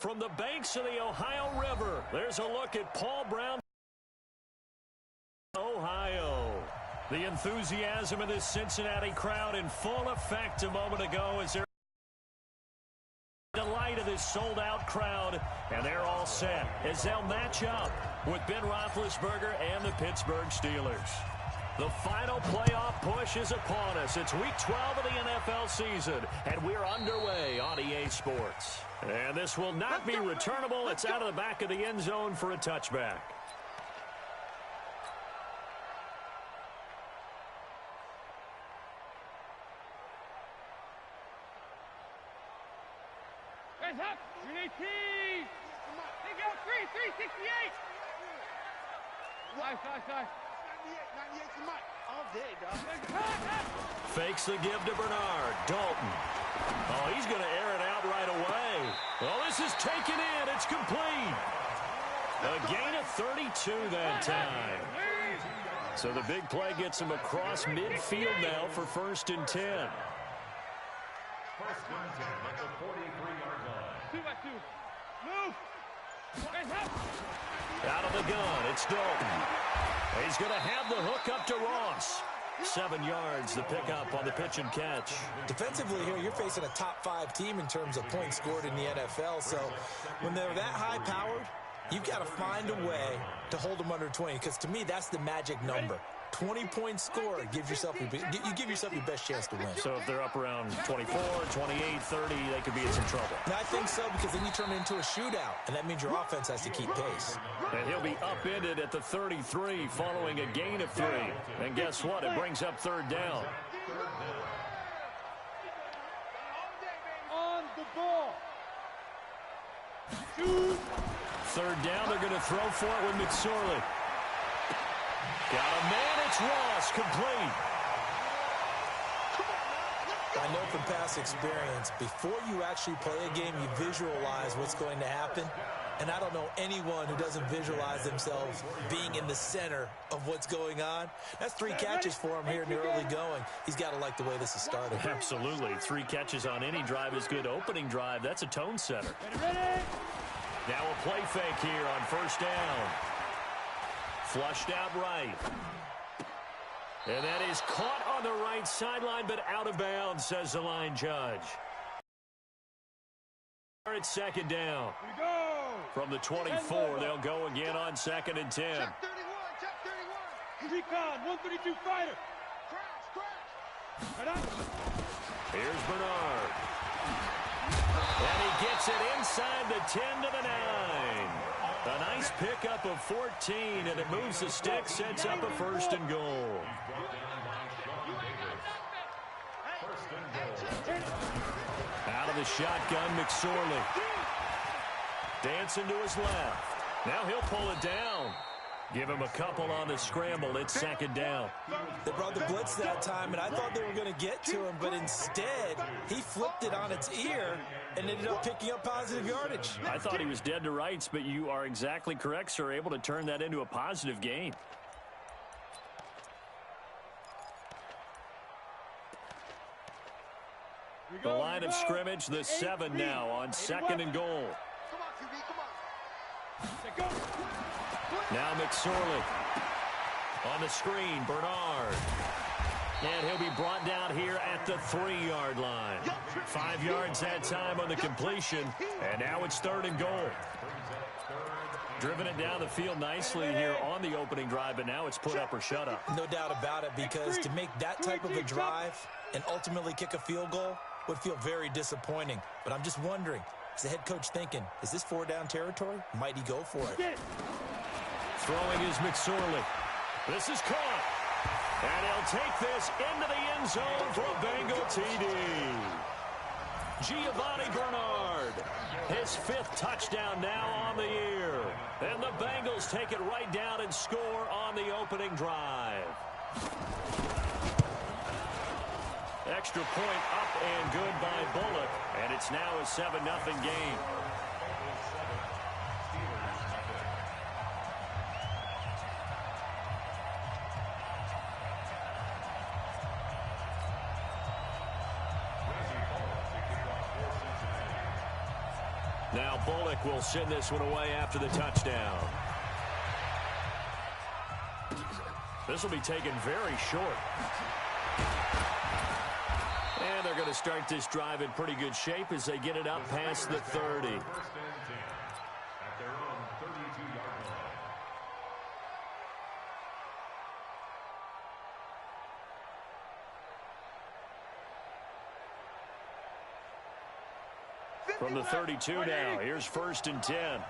From the banks of the Ohio River, there's a look at Paul Brown, Ohio. The enthusiasm of this Cincinnati crowd in full effect a moment ago as they're delight of this sold-out crowd, and they're all set as they'll match up with Ben Roethlisberger and the Pittsburgh Steelers. The final playoff push is upon us. It's Week 12 of the NFL season, and we're underway on EA Sports. And this will not be returnable. It's out of the back of the end zone for a touchback. Guys up! 318! They go 368! Nice. 98 to Mike. All day, dog. Fakes the give to Bernard. Dalton. Oh, he's going to air it out right away. Well, this is taken in. It's complete. A gain of 32 that time. So the big play gets him across midfield now for 1st and 10. 1st and 10 at the 43-yard line. 2-by-2. Move! Out of the gun, it's Dalton. He's going to have the hook up to Ross. 7 yards, the pickup on the pitch and catch. Defensively here, you're facing a top-5 team in terms of points scored in the NFL. So when they're that high-powered, you've got to find a way to hold them under 20. Because to me, that's the magic number. 20-point score gives yourself you give yourself your best chance to win. So if they're up around 24, 28, 30, they could be in some trouble. And I think so, because then you turn it into a shootout, and that means your offense has to keep pace. And he'll be upended at the 33 following a gain of 3. And guess what? It brings up 3rd down. On the ball. Shoot. 3rd down, they're going to throw for it with McSorley. Got a man, it's Ross, complete. I know from past experience, before you actually play a game, you visualize what's going to happen. And I don't know anyone who doesn't visualize themselves being in the center of what's going on. That's 3 catches for him here in the early going. He's got to like the way this is started. Absolutely. 3 catches on any drive is good. Opening drive, that's a tone setter. Now a play fake here on 1st down. Flushed out right. And that is caught on the right sideline, but out of bounds, says the line judge. It's 2nd down. From the 24, they'll go again on 2nd and 10. Check 31. Recon, 132 fighter. Crash. Here's Bernard. And he gets it inside the 10 to the 9. A nice pickup of 14, and it moves the stick, sets up a 1st and goal. Out of the shotgun, McSorley. Dancing to his left. Now he'll pull it down. Give him a couple on the scramble. It's 2nd down. They brought the blitz that time, and I thought they were going to get to him, but instead, he flipped it on its ear and ended up picking up positive yardage. I thought he was dead to rights, but you are exactly correct, sir. Able to turn that into a positive gain. The line of scrimmage, the 7 now on 2nd and goal. Now McSorley. On the screen, Bernard. And he'll be brought down here at the 3-yard line. 5 yards that time on the completion. And now it's 3rd and goal. Driven it down the field nicely here on the opening drive, but now it's put up or shut up. No doubt about it, because to make that type of a drive and ultimately kick a field goal would feel very disappointing. But I'm just wondering, is the head coach thinking, is this 4-down territory? Might he go for it? Throwing is McSorley. This is caught. And he'll take this into the end zone for a Bengal TD. Giovanni Bernard, his 5th touchdown now on the year. And the Bengals take it right down and score on the opening drive. Extra point up and good by Bullock. And it's now a 7-0 game. Now Bullock will send this one away after the touchdown. This will be taken very short. And they're going to start this drive in pretty good shape as they get it up past the 30. At their own 32-yard line. From the 32 now, here's 1st and 10.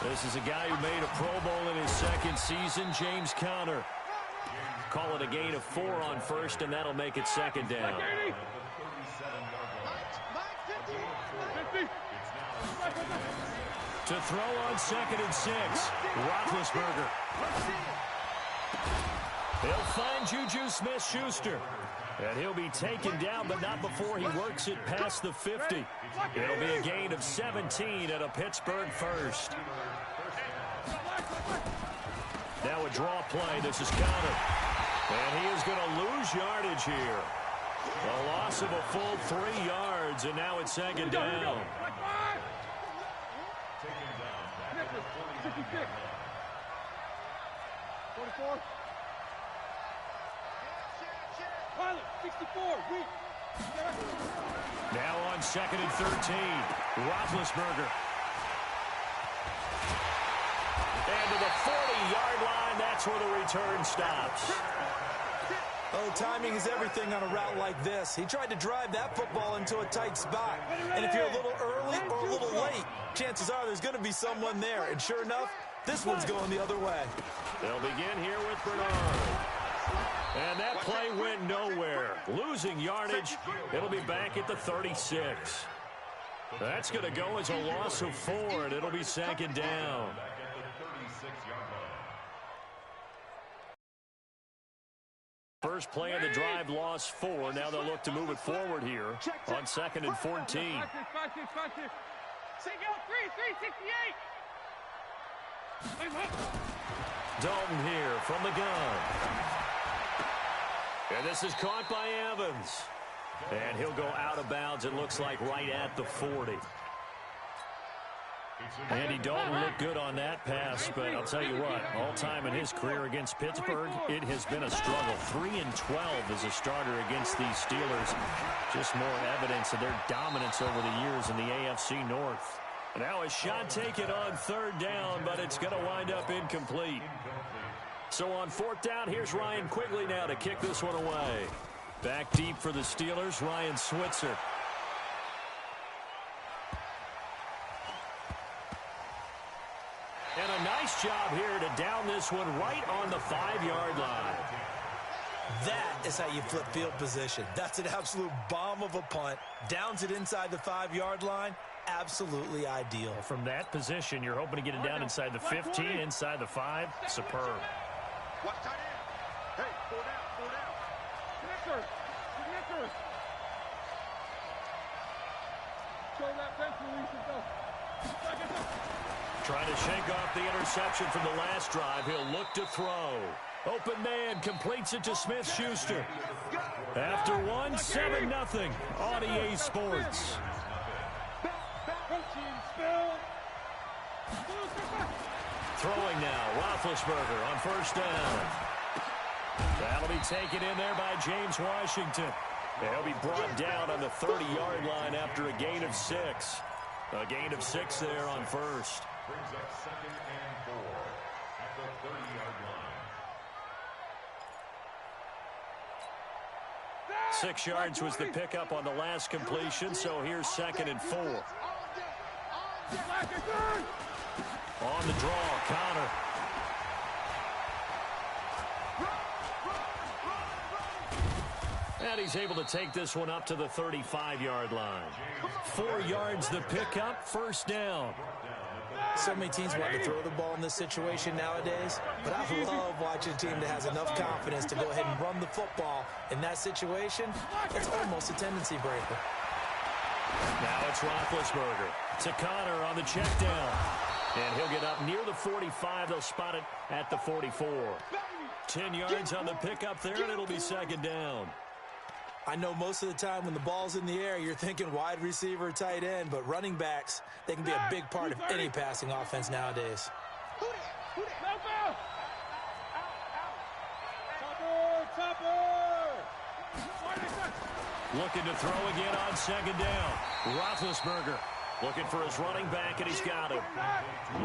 This is a guy who made a Pro Bowl in his 2nd season, James Conner. Call it a gain of 4 on 1st, and that'll make it 2nd down. To throw on 2nd and 6, Roethlisberger. He'll find Juju Smith-Schuster. And he'll be taken down, but not before he works it past the 50. It'll be a gain of 17 and a Pittsburgh first. Now a draw play. This is Conner. And he is going to lose yardage here. A loss of a full 3 yards, and now it's 2nd down. Taken down back at the 49. 44. 64. Now on 2nd and 13, Roethlisberger. And to the 40-yard line, that's where the return stops. Oh, timing is everything on a route like this. He tried to drive that football into a tight spot. And if you're a little early or a little late, chances are there's going to be someone there. And sure enough, this one's going the other way. They'll begin here with Bernard. And that play went nowhere. Losing yardage. It'll be back at the 36. That's going to go as a loss of 4, and it'll be 2nd down. Back at the 36-yard line. First play of the drive, lost 4. Now they'll look to move it forward here on 2nd and 14. Dalton here from the gun. And this is caught by Evans. And he'll go out of bounds, it looks like, right at the 40. Andy Dalton looked good on that pass, but I'll tell you what, all time in his career against Pittsburgh, it has been a struggle. 3-12 as a starter against these Steelers. Just more evidence of their dominance over the years in the AFC North. Now a shot taken on 3rd down, but it's going to wind up incomplete. So on 4th down, here's Ryan Quigley now to kick this one away. Back deep for the Steelers, Ryan Switzer. And a nice job here to down this one right on the 5-yard line. That is how you flip field position. That's an absolute bomb of a punt. Downs it inside the 5-yard line. Absolutely ideal. From that position, you're hoping to get it down inside the 15, inside the 5. Superb. Watch tight end. Hey, 4 down, 4 down. Connector. Connector. Show that bench release and go. Trying to shake off the interception from the last drive. He'll look to throw. Open man completes it to Smith-Schuster. After one, 7-0 on EA Sports. Throwing now, Roethlisberger on 1st down. That'll be taken in there by James Washington. He'll be brought down on the 30-yard line after a gain of 6. A gain of 6 there on 1st. Brings up 2nd and 4 at the 30-yard line. 6 yards was the pickup on the last completion, so here's 2nd and 4. On the draw, Conner. And he's able to take this one up to the 35-yard line. 4 yards the pickup, 1st down. So many teams want to throw the ball in this situation nowadays, but I love watching a team that has enough confidence to go ahead and run the football. In that situation, it's almost a tendency breaker. Now it's Roethlisberger to Conner on the check down. And he'll get up near the 45. They'll spot it at the 44. 10 yards on the pickup there, and it'll be 2nd down. I know most of the time when the ball's in the air, you're thinking wide receiver, tight end, but running backs, they can be a big part of any passing offense nowadays. Looking to throw again on second down. Roethlisberger looking for his running back, and he's got him.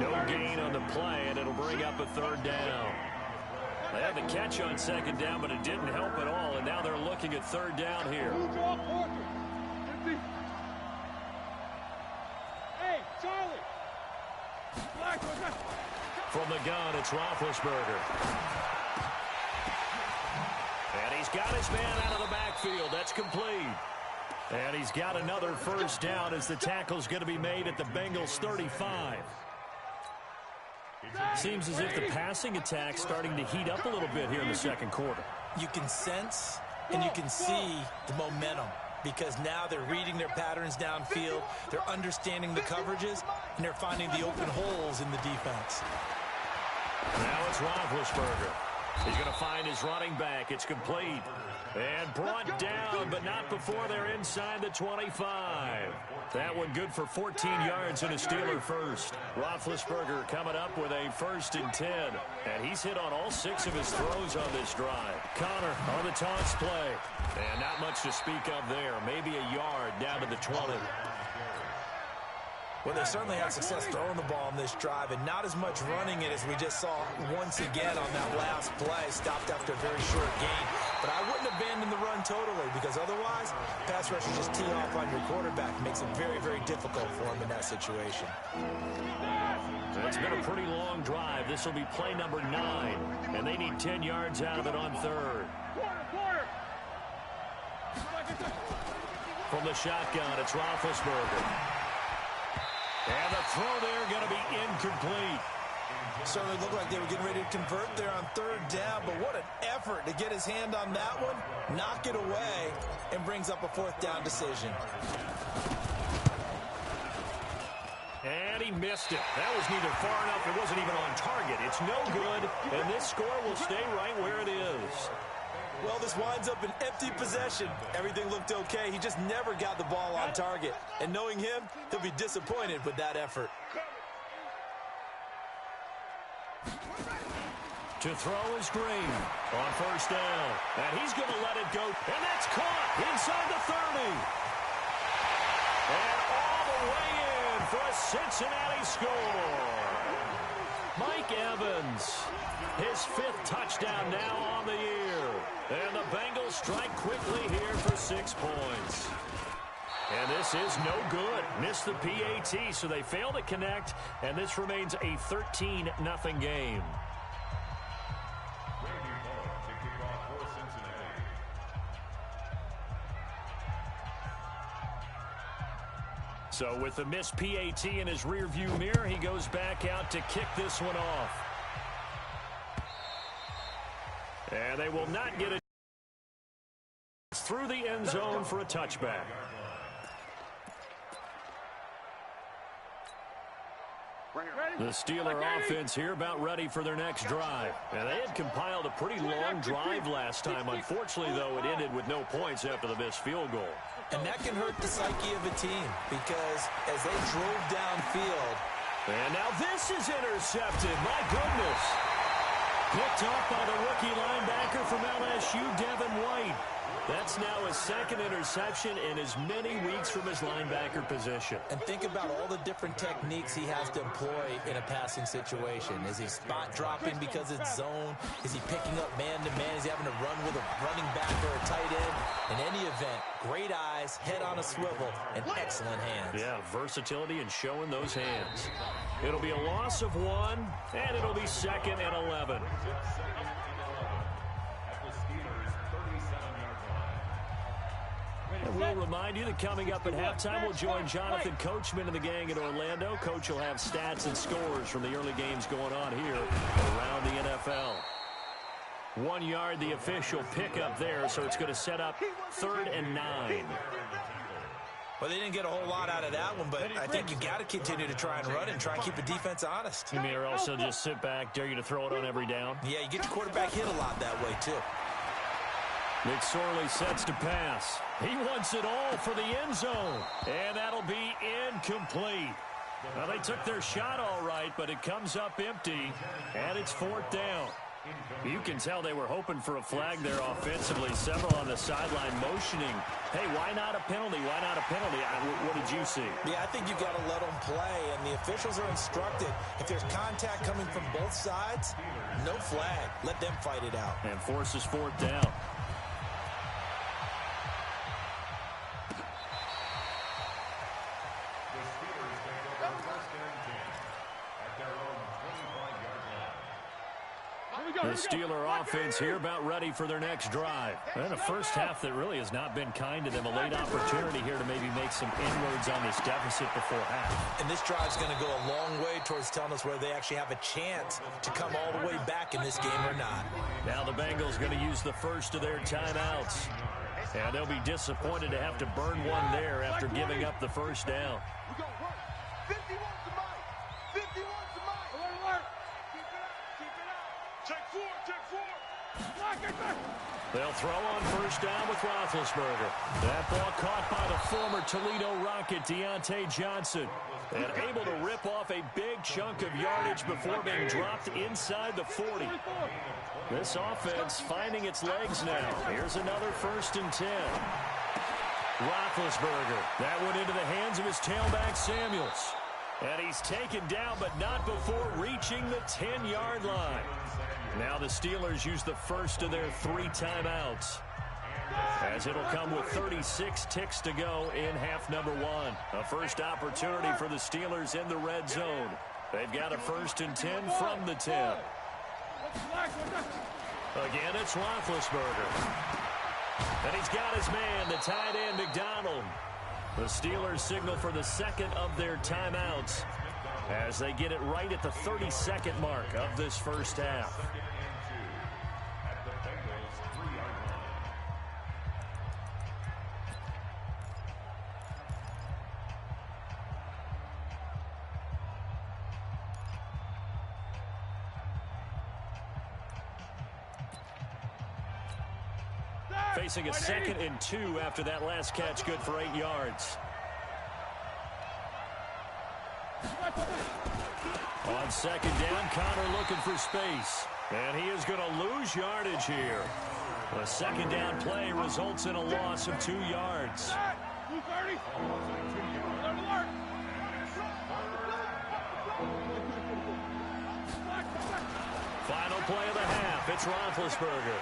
No gain on the play, and it'll bring up a third down. They had the catch on second down, but it didn't help at all, and now they're looking at third down here. Hey, Charlie. From the gun, it's Roethlisberger. And he's got his man out of the backfield. That's complete. And he's got another first down as the tackle's going to be made at the Bengals 35. Seems as if the passing attack's starting to heat up a little bit here in the second quarter. You can sense and you can see the momentum because now they're reading their patterns downfield, they're understanding the coverages, and they're finding the open holes in the defense. Now it's Roethlisberger. He's going to find his running back. It's complete. And brought down, but not before they're inside the 25. That one good for 14 yards and a Steeler first. Roethlisberger coming up with a 1st and 10. And he's hit on all 6 of his throws on this drive. Connor on the toss play. And not much to speak of there. Maybe a yard down to the 20. Well, they certainly had success throwing the ball on this drive, and not as much running it as we just saw once again on that last play. Stopped after a very short gain. But I wouldn't abandon the run totally, because otherwise, pass rushers just tee off on your quarterback. It makes it very, very difficult for him in that situation. It's been a pretty long drive. This will be play number 9, and they need 10 yards out of it on third. From the shotgun, it's Roethlisberger. And the throw there going to be incomplete. Certainly looked like they were getting ready to convert there on third down, but what an effort to get his hand on that one, knock it away, and brings up a 4th down decision. And he missed it. That was neither far enough. It wasn't even on target. It's no good, and this score will stay right where it is. Well, this winds up an empty possession. Everything looked okay. He just never got the ball on target. And knowing him, he'll be disappointed with that effort. To throw is Green on 1st down. And he's going to let it go. And that's caught inside the 30. And all the way in for a Cincinnati score. Mike Evans, his 5th touchdown now on the year. And the Bengals strike quickly here for 6 points. And this is no good. Missed the PAT, so they fail to connect. And this remains a 13-0 game. So with the missed PAT in his rearview mirror, he goes back out to kick this one off. And they will not get it through the end zone for a touchback. The Steeler offense here about ready for their next drive. And they had compiled a pretty long drive last time. Unfortunately, though, it ended with no points after the missed field goal. And that can hurt the psyche of a team because as they drove downfield. And now this is intercepted. My goodness. Picked off by the rookie linebacker from LSU, Devin White. That's now his 2nd interception in as many weeks from his linebacker position. And think about all the different techniques he has to employ in a passing situation. Is he spot dropping because it's zone? Is he picking up man-to-man? Is he having to run with a running back or a tight end? In any event, great eyes, head on a swivel, and excellent hands. Yeah, versatility and showing those hands. It'll be a loss of 1, and it'll be 2nd and 11. And we'll remind you that coming up at halftime, we'll join Jonathan Coachman and the gang in Orlando. Coach will have stats and scores from the early games going on here around the NFL. 1 yard, the official pickup there, so it's going to set up 3rd and 9. Well, they didn't get a whole lot out of that one, but I think you got to continue to try and run and try and keep the defense honest. You mean or also just sit back, dare you to throw it on every down? Yeah, you get your quarterback hit a lot that way, too. McSorley sets to pass. He wants it all for the end zone. And that'll be incomplete. Well, they took their shot all right, but it comes up empty, and it's 4th down. You can tell they were hoping for a flag there offensively. Several on the sideline motioning, hey, why not a penalty? Why not a penalty? What did you see? Yeah, I think you've got to let them play, and the officials are instructed. If there's contact coming from both sides, no flag. Let them fight it out. And forces 4th down. The Steeler offense here about ready for their next drive. And a first half that really has not been kind to them. A late opportunity here to maybe make some inroads on this deficit before half. And this drive's going to go a long way towards telling us whether they actually have a chance to come all the way back in this game or not. Now the Bengals going to use the first of their timeouts. And they'll be disappointed to have to burn one there after giving up the first down. They'll throw on first down with Roethlisberger. That ball caught by the former Toledo Rocket, Deontay Johnson. And able to rip off a big chunk of yardage before being dropped inside the 40. This offense finding its legs now. Here's another 1st and 10. Roethlisberger. That went into the hands of his tailback, Samuels. And he's taken down, but not before reaching the 10-yard line. Now the Steelers use the first of their 3 timeouts, as it'll come with 36 ticks to go in half number 1. A first opportunity for the Steelers in the red zone. They've got a 1st and 10 from the 10. Again, it's Roethlisberger. And he's got his man, the tight end, McDonald. The Steelers signal for the second of their timeouts as they get it right at the 32nd mark of this first half. Facing a 2nd and 2 after that last catch, good for 8 yards. On 2nd down, Connor looking for space. And he is going to lose yardage here. The 2nd down play results in a loss of 2 yards. Final play of the half. It's Roethlisberger.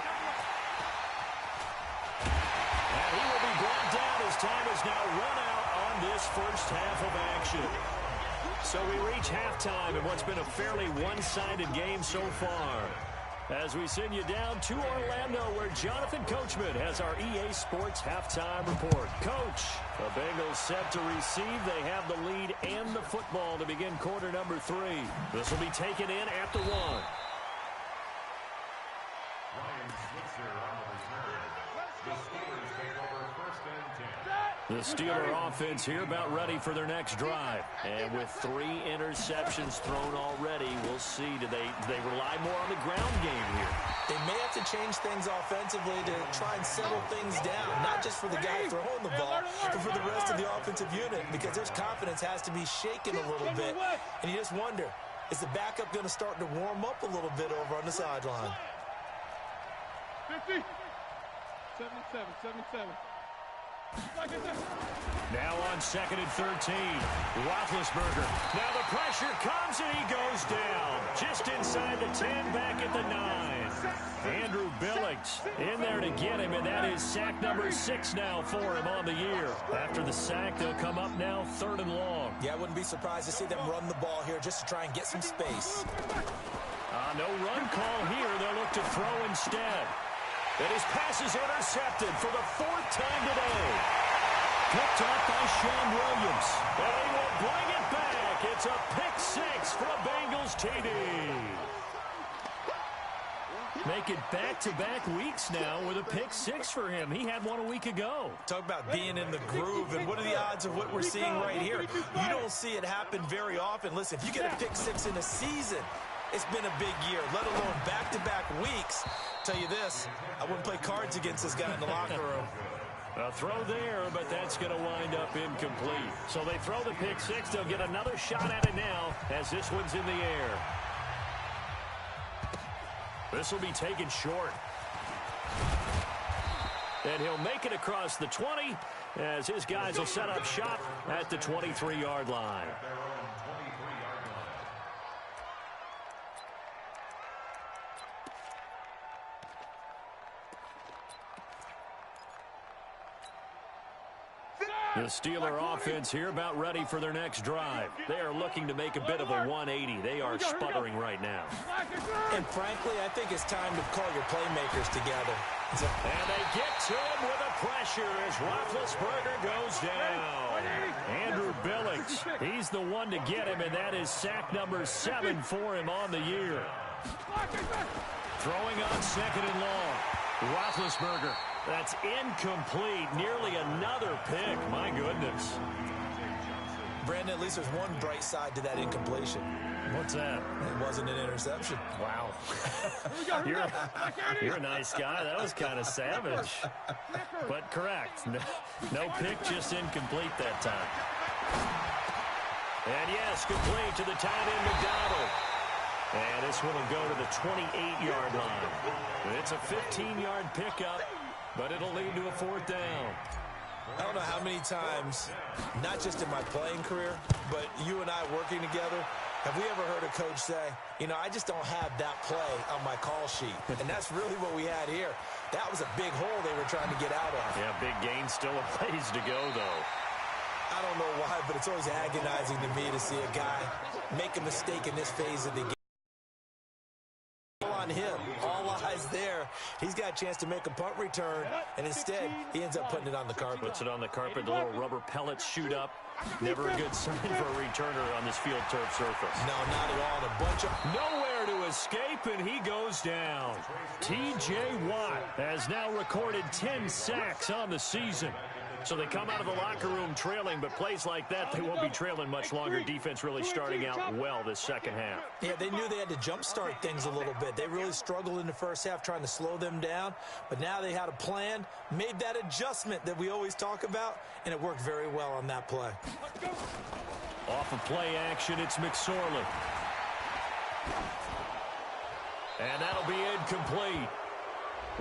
And he will be brought down as time is now run out on this first half of action. So we reach halftime in what's been a fairly one-sided game so far. As we send you down to Orlando, where Jonathan Coachman has our EA Sports halftime report. Coach, the Bengals set to receive. They have the lead and the football to begin quarter number 3. This will be taken in at the 1. The Steeler offense here about ready for their next drive. And with 3 interceptions thrown already, we'll see. Do they rely more on the ground game here? They may have to change things offensively to try and settle things down, not just for the guy throwing the ball, but for the rest of the offensive unit, because their confidence has to be shaken a little bit. And you just wonder, is the backup going to start to warm up a little bit over on the sideline? 50. 77. Now on 2nd and 13, Roethlisberger. Now the pressure comes and he goes down. Just inside the 10, back at the 9. Andrew Billings in there to get him, and that is sack number 6 now for him on the year. After the sack, they'll come up now 3rd and long. Yeah, I wouldn't be surprised to see them run the ball here just to try and get some space. No run call here. They'll look to throw instead. And his pass is intercepted for the 4th time today. Picked off by Sean Williams. And he will bring it back. It's a pick 6 for a Bengals TD. Make it back-to-back weeks now with a pick 6 for him. He had one a week ago. Talk about being in the groove, and what are the odds of what we're seeing right here? You don't see it happen very often. Listen, if you get a pick 6 in a season, it's been a big year, let alone back-to-back weeks. Tell you this, I wouldn't play cards against this guy in the locker room. A throw there, but that's going to wind up incomplete. So they throw the pick six. They'll get another shot at it now as this one's in the air. This will be taken short. And he'll make it across the 20 as his guys will set up shop at the 23-yard line. The Steeler offense here about ready for their next drive. They are looking to make a bit of a 180. They are sputtering right now. And frankly, I think it's time to call your playmakers together. And they get to him with a pressure as Roethlisberger goes down. Andrew Billings, he's the one to get him, and that is sack number 7 for him on the year. Throwing on second and long. Roethlisberger. That's incomplete. Nearly another pick. My goodness. Brandon, at least there's one bright side to that incompletion. What's that? It wasn't an interception. Wow. You're a nice guy. That was kind of savage. But correct. No pick, just incomplete that time. And yes, complete to the tight end, McDonald. And this one will go to the 28-yard line. It's a 15-yard pickup, but it'll lead to a fourth down. I don't know how many times, not just in my playing career, but you and I working together, have we ever heard a coach say, you know, I just don't have that play on my call sheet. And that's really what we had here. That was a big hole they were trying to get out of. Yeah, big gain, still a ways to go, though. I don't know why, but it's always agonizing to me to see a guy make a mistake in this phase of the game. On him, all eyes there. He's got a chance to make a punt return, and instead he ends up putting it on the carpet. Puts it on the carpet. The little rubber pellets shoot up. Never a good sign for a returner on this field turf surface. No, not at all. And a bunch of nowhere to escape, and he goes down. T.J. Watt has now recorded 10 sacks on the season. So they come out of the locker room trailing, but plays like that, they won't be trailing much longer. Defense really starting out well this second half. Yeah, they knew they had to jumpstart things a little bit. They really struggled in the first half trying to slow them down, but now they had a plan, made that adjustment that we always talk about, and it worked very well on that play. Off of play action, it's McSorley. And that'll be incomplete.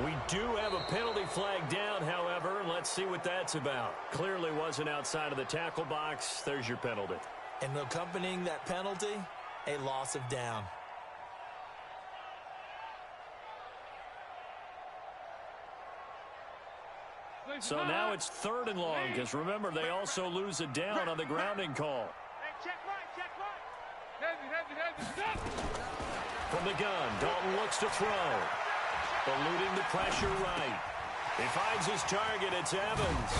We do have a penalty flag down, however, and let's see what that's about. Clearly wasn't outside of the tackle box. There's your penalty. And accompanying that penalty, a loss of down. So now it's 3rd and long, because remember, they also lose a down on the grounding call. From the gun, Dalton looks to throw. Eluding the pressure right. He finds his target. It's Evans.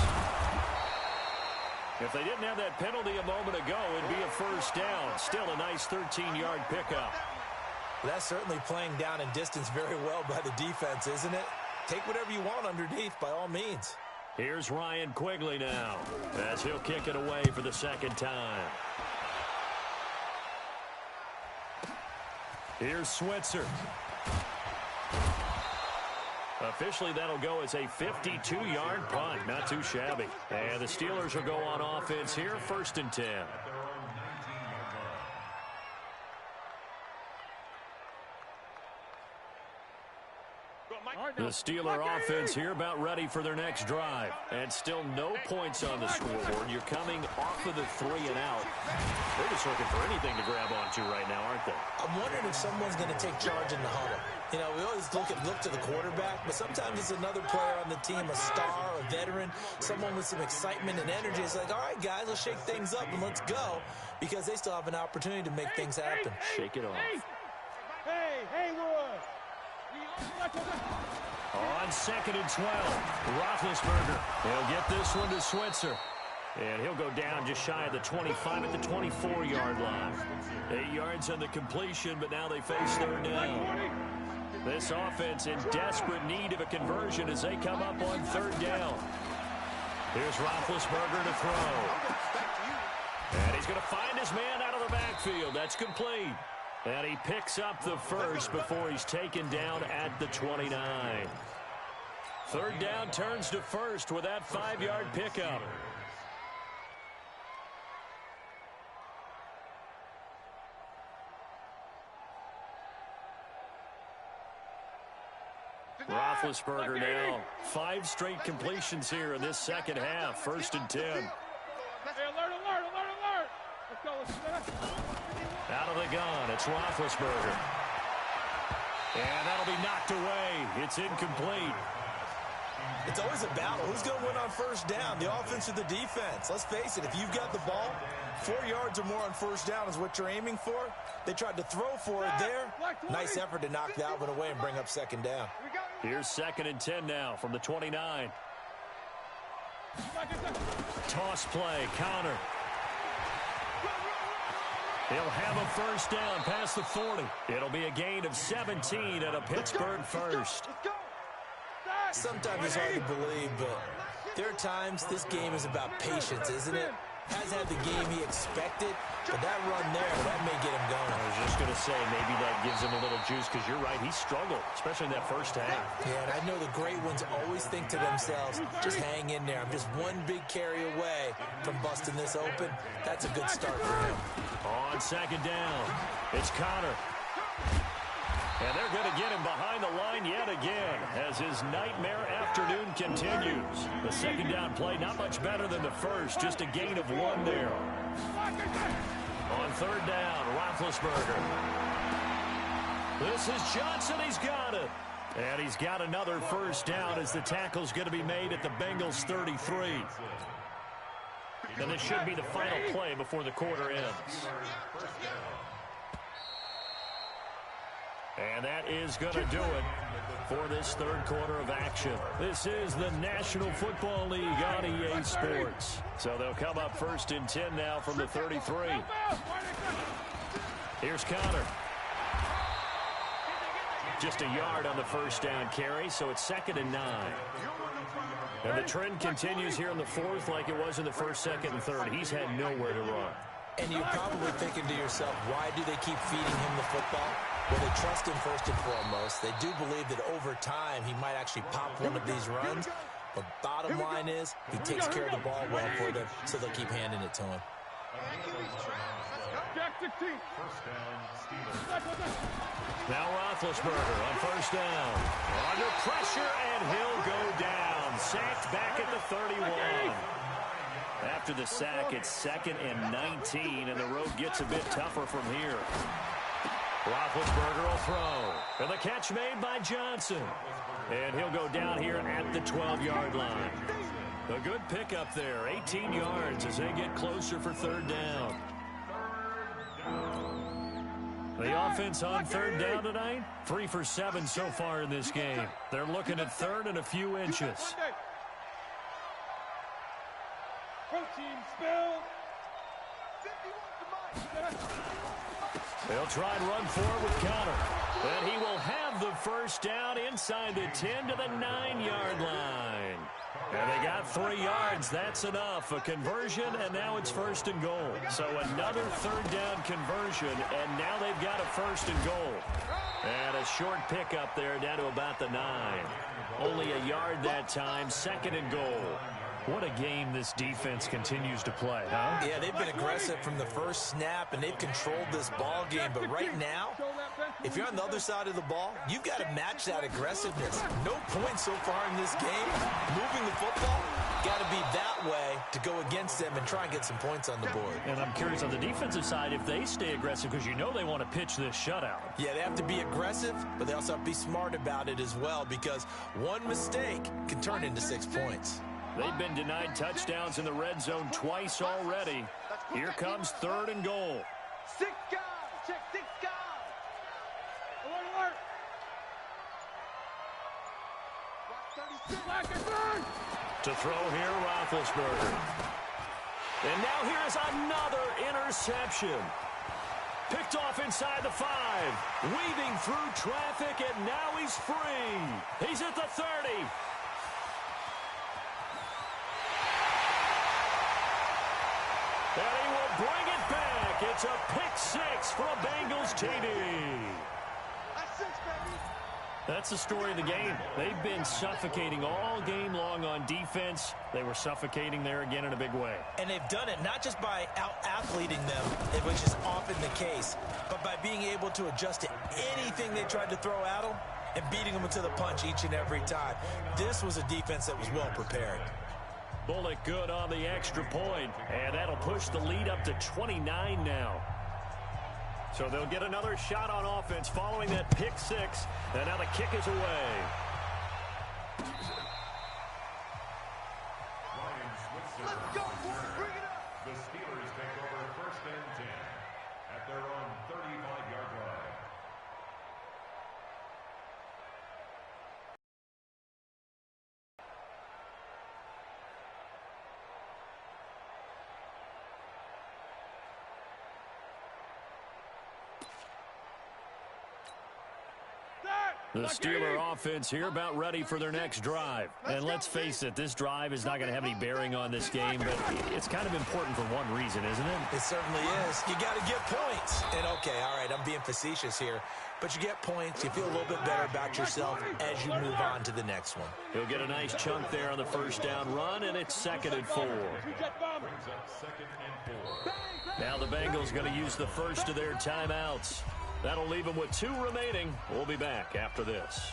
If they didn't have that penalty a moment ago, it'd be a first down. Still a nice 13-yard pickup. That's certainly playing down and distance very well by the defense, isn't it? Take whatever you want underneath, by all means. Here's Ryan Quigley now, as he'll kick it away for the second time. Here's Switzer. Officially, that'll go as a 52-yard punt. Not too shabby. And the Steelers will go on offense here, 1st and 10. The Steeler offense here about ready for their next drive. And still no points on the scoreboard. You're coming off of the 3 and out. They're just looking for anything to grab onto right now, aren't they? I'm wondering if someone's going to take charge in the huddle. You know, we always look to the quarterback, but sometimes it's another player on the team, a star, a veteran, someone with some excitement and energy. It's like, all right, guys, let's shake things up and let's go, because they still have an opportunity to make things happen. Shake it off. Hey, On 2nd and 12, Roethlisberger. He'll get this one to Switzer. And he'll go down just shy of the 25 at the 24-yard line. 8 yards on the completion, but now they face 3rd down. This offense in desperate need of a conversion as they come up on 3rd down. Here's Roethlisberger to throw. And he's going to find his man out of the backfield. That's complete. And he picks up the first before he's taken down at the 29. Third down turns to first with that 5-yard pickup. Roethlisberger now. 5 straight completions here in this second half. 1st and 10. Hey, alert, alert, alert, alert. Let's go, let's go. Out of the gun, it's Roethlisberger. And that'll be knocked away. It's incomplete. It's always a battle. Who's going to win on first down, the offense or the defense? Let's face it, if you've got the ball, 4 yards or more on first down is what you're aiming for. They tried to throw for it there. Nice effort to knock that one away and bring up second down. Here's 2nd and 10 now from the 29. Toss play, counter. He'll have a first down past the 40. It'll be a gain of 17 at a Pittsburgh first. Sometimes it's hard to believe, but there are times this game is about patience, isn't it? Hasn't had the game he expected, but that run there, that may get him going. I was just going to say, maybe that gives him a little juice, because you're right, he struggled, especially in that first half. Yeah, and I know the great ones always think to themselves, just hang in there. I'm just one big carry away from busting this open. That's a good start for him. On 2nd down, it's Connor. And they're going to get him behind the line yet again as his nightmare afternoon continues. The 2nd down play, not much better than the first, just a gain of 1 there. On 3rd down, Roethlisberger. This is Johnson, he's got it. And he's got another first down as the tackle's going to be made at the Bengals 33. And this should be the final play before the quarter ends. And that is going to do it for this 3rd quarter of action. This is the National Football League on EA Sports. So they'll come up 1st and 10 now from the 33. Here's Connor. Just a yard on the first down carry, so it's 2nd and 9. And the trend continues here in the 4th like it was in the 1st, 2nd, and 3rd. He's had nowhere to run. And you're probably thinking to yourself, why do they keep feeding him the football? Well, they trust him first and foremost. They do believe that over time he might actually pop one of these runs. But bottom line is he takes care of the ball well for them, so they'll keep handing it to him. Now Roethlisberger on first down. Under pressure, and he'll go down. Sacked back at the 31. After the sack, it's 2nd and 19, and the road gets a bit tougher from here. Roethlisberger will throw. And the catch made by Johnson. And he'll go down here at the 12-yard line. A good pickup there, 18 yards as they get closer for 3rd down. The offense on 3rd down tonight, 3 for 7 so far in this game. They're looking at 3rd and a few inches. They'll try and run forward with Connor. And he will have the first down inside the 10 to the 9-yard line. And they got 3 yards. That's enough. A conversion, and now it's 1st and goal. So another 3rd down conversion, and now they've got a 1st and goal. And a short pickup there down to about the 9. Only a yard that time, 2nd and goal. What a game this defense continues to play, huh? Yeah, they've been aggressive from the first snap, and they've controlled this ball game. But right now, if you're on the other side of the ball, you've got to match that aggressiveness. No points so far in this game. Moving the football, got to be that way to go against them and try and get some points on the board. And I'm curious on the defensive side if they stay aggressive, because you know they want to pitch this shutout. Yeah, they have to be aggressive, but they also have to be smart about it as well, because one mistake can turn into 6 points. They've been denied touchdowns in the red zone twice already. Here comes 3rd and goal. 6 guys. Check 6 guys. Alert, alert. To throw here, Roethlisberger. And now here is another interception. Picked off inside the 5. Weaving through traffic, and now he's free. He's at the 30. And he will bring it back It's a pick six for a Bengals TD. That's six, baby. That's the story of the game. They've been suffocating all game long on defense. They were suffocating there again in a big way. And they've done it not just by out-athleting them, which is often the case, but by being able to adjust to anything they tried to throw at them and beating them to the punch each and every time. This was a defense that was well prepared. Bullock good on the extra point, and that'll push the lead up to 29 now. So they'll get another shot on offense following that pick six, and now the kick is away. Let's go, boy. Bring it up. The Steelers take over first and 10 at their own 35-yard line. The Steeler offense here about ready for their next drive. And let's face it, this drive is not going to have any bearing on this game, but it's kind of important for one reason, isn't it? It certainly is. You got to get points. And, okay, all right, I'm being facetious here, but you get points. You feel a little bit better about yourself as you move on to the next one. He'll get a nice chunk there on the first down run, and it's 2nd and 4. Brings up 2nd and 4. Now the Bengals going to use the first of their timeouts. That'll leave them with 2 remaining. We'll be back after this.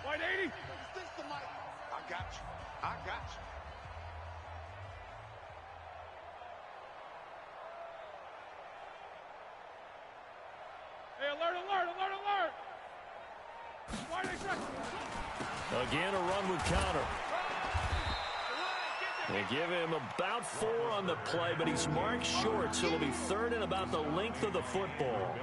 White 80. I got you. I got you. Hey, alert, alert, alert, alert. White 80. Again, a run with counter. They give him about 4 on the play, but he's marked short, so it'll be 3rd and about the length of the football.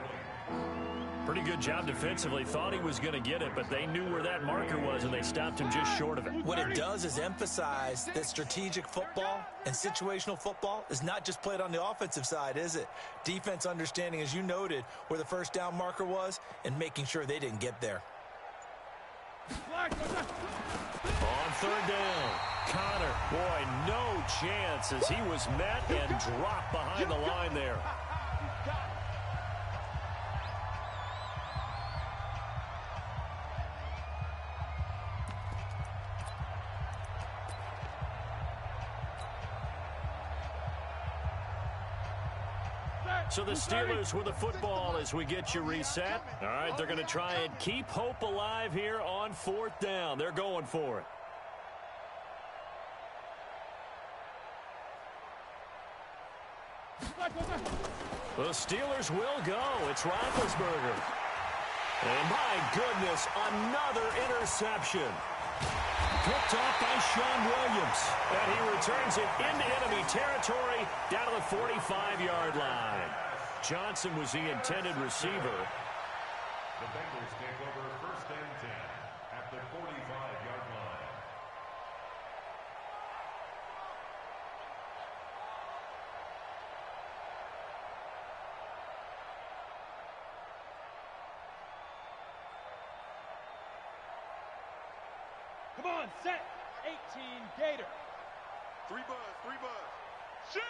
Pretty good job defensively. Thought he was going to get it, but they knew where that marker was, and they stopped him just short of it. What it does is emphasize that strategic football and situational football is not just played on the offensive side, is it? Defense understanding, as you noted, where the first down marker was and making sure they didn't get there. On 3rd down, Connor, boy, no chance as he was met and dropped behind the line there. So the Steelers with the football as we get you reset. All right, they're going to try and keep hope alive here on 4th down. They're going for it. The Steelers will go. It's Roethlisberger. And my goodness, another interception. Picked off by Sean Williams. And he returns it into enemy territory down to the 45-yard line. Johnson was the intended receiver. The Bengals take over first and 10 at the 45-yard line. Come on, set. 18, Gator. 3 buzz, 3 buzz. Shoot,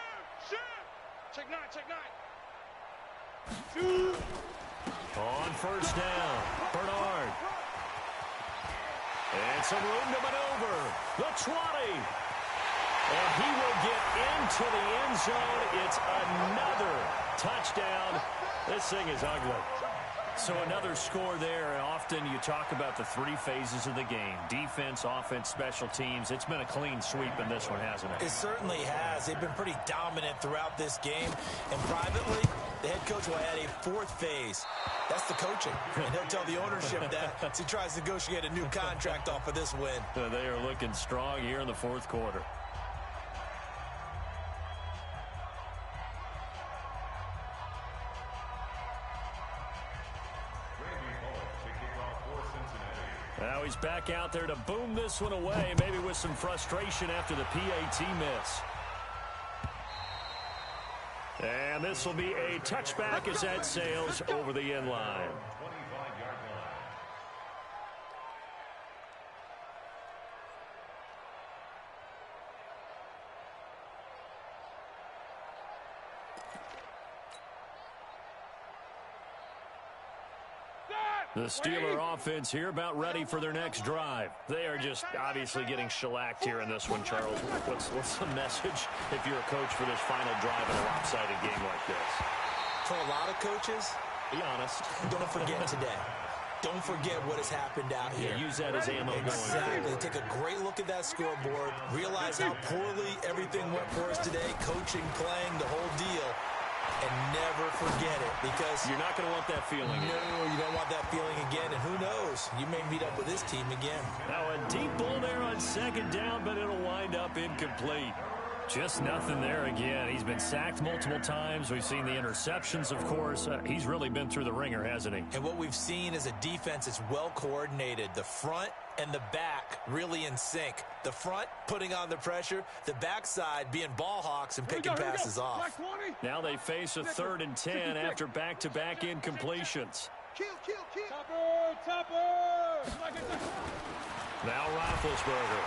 shoot. Check 9, check 9. Shoot. On 1st down, Bernard. And some room to maneuver. The 20. And he will get into the end zone. It's another touchdown. This thing is ugly. So another score there. Often you talk about the 3 phases of the game. Defense, offense, special teams. It's been a clean sweep in this one, hasn't it? It certainly has. They've been pretty dominant throughout this game. And privately, the head coach will add a 4th phase. That's the coaching. And he'll tell the ownership that as he tries to negotiate a new contract off of this win. They are looking strong here in the 4th quarter. Now he's back out there to boom this one away, maybe with some frustration after the PAT miss. And this will be a touchback as that sails over the end line. The Steeler offense here about ready for their next drive. They are just obviously getting shellacked here in this one, Charles. What's the message if you're a coach for this final drive in a lopsided game like this? For a lot of coaches, be honest. Don't forget today. Don't forget what has happened out here. Yeah, use that as ammo going. Exactly. Take a great look at that scoreboard. Realize how poorly everything went for us today. Coaching, playing, the whole deal. And never forget it, because you're not going to want that feeling again. No, you don't want that feeling again. And who knows? You may meet up with this team again. Now a deep ball there on second down, but it'll wind up incomplete. Just nothing there again. He's been sacked multiple times. We've seen the interceptions, of course. He's really been through the ringer, hasn't he? And what we've seen is a defense that's well coordinated. The front and the back really in sync. The front putting on the pressure. The backside being ball hawks and picking passes off. Now they face a 3rd and 10 after back-to-back incompletions. Topper! Now Roethlisberger.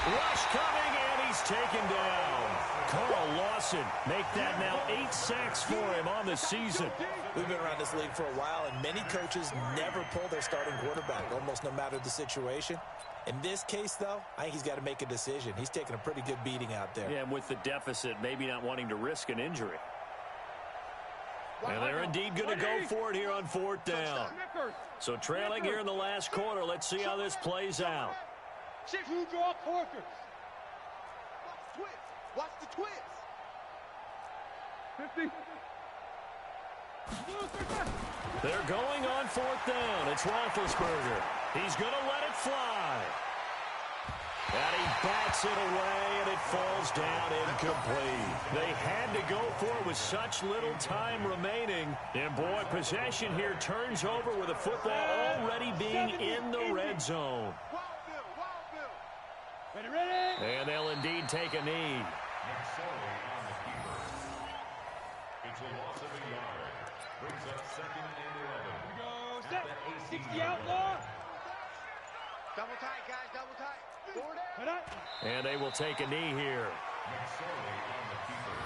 Rush coming, and he's taken down. Carl Lawson make that now 8 sacks for him on the season. We've been around this league for a while, and many coaches never pull their starting quarterback, almost no matter the situation. In this case, though, I think he's got to make a decision. He's taking a pretty good beating out there. Yeah, and with the deficit, maybe not wanting to risk an injury. And they're indeed going to go for it here on 4th down. So trailing here in the last quarter. Let's see how this plays out. Two draw quarters. Watch the twist. 50. They're going on 4th down. It's Roethlisberger. He's going to let it fly. And he bats it away, and it falls down incomplete. They had to go for it with such little time remaining. And, boy, possession here turns over with the football already being in the red zone. Ready. And they'll indeed take a knee. McSorley on the keeper. It's a loss of a yard. Brings up 2nd and 11. Go set. 60 outlaw. Double tight, guys. Double tight. And they will take a knee here. McSorley on the keeper.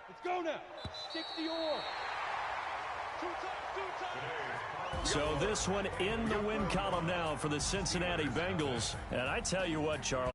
Let's go now. 60 or. So this one in the win column now for the Cincinnati Bengals. And I tell you what, Charles.